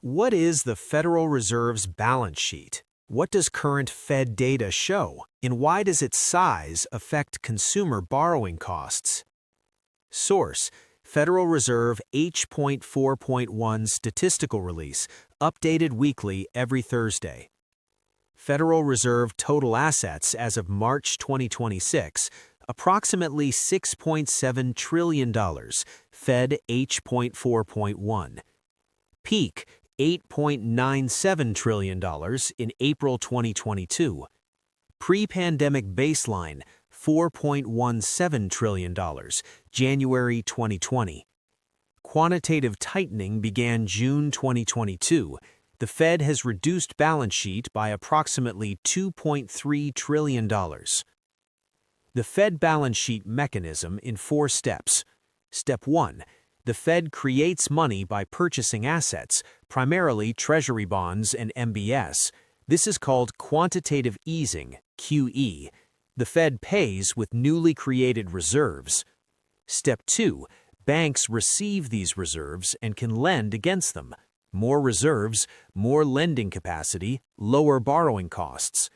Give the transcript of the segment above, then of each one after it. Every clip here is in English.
What is the Federal Reserve's balance sheet? What does current Fed data show? And why does its size affect consumer borrowing costs? Source: Federal Reserve H.4.1 Statistical Release, updated weekly every Thursday. Federal Reserve total assets as of March 2026, approximately $6.7 trillion, Fed H.4.1. Peak, $8.97 trillion in April 2022. Pre-pandemic baseline, $4.17 trillion, January 2020. Quantitative tightening began June 2022. The Fed has reduced balance sheet by approximately $2.3 trillion. The Fed balance sheet mechanism in 4 steps. Step 1. The Fed creates money by purchasing assets, primarily Treasury bonds and MBS. This is called quantitative easing, QE. The Fed pays with newly created reserves. Step 2. Banks receive these reserves and can lend against them. More reserves, more lending capacity, lower borrowing costs.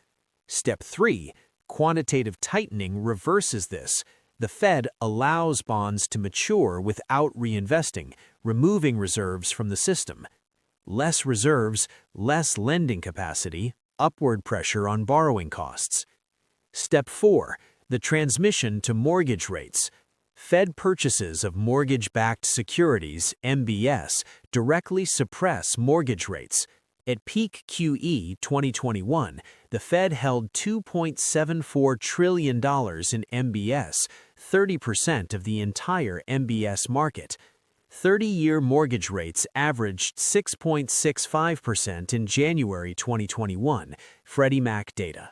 Step 3. Quantitative tightening reverses this. The Fed allows bonds to mature without reinvesting, removing reserves from the system. Less reserves, less lending capacity, upward pressure on borrowing costs. Step 4. The transmission to mortgage rates. Fed purchases of mortgage-backed securities, MBS, directly suppress mortgage rates. At peak QE 2021, the Fed held $2.74 trillion in MBS, 30% of the entire MBS market. 30-year mortgage rates averaged 6.65% in January 2021, Freddie Mac data.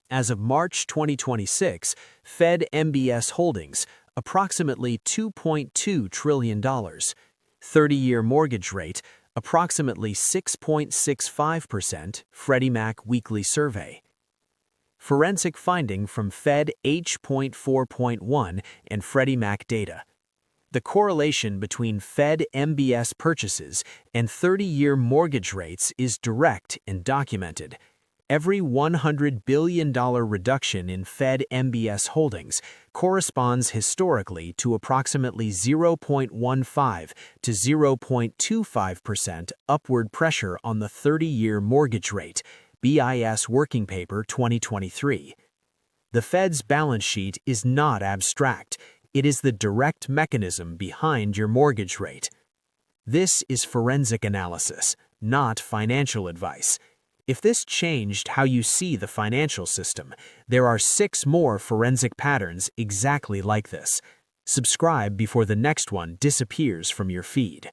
As of March 2026, Fed MBS holdings, approximately $2.2 trillion. 30-year mortgage rate, approximately 6.65%, Freddie Mac weekly survey. Forensic finding from Fed H.4.1 and Freddie Mac data. The correlation between Fed MBS purchases and 30-year mortgage rates is direct and documented. Every $100 billion reduction in Fed MBS holdings corresponds historically to approximately 0.15 to 0.25% upward pressure on the 30-year mortgage rate, BIS Working Paper 2023. The Fed's balance sheet is not abstract. It is the direct mechanism behind your mortgage rate. This is forensic analysis, not financial advice. If this changed how you see the financial system, there are 6 more forensic patterns exactly like this. Subscribe before the next one disappears from your feed.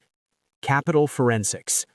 Capital Forensics.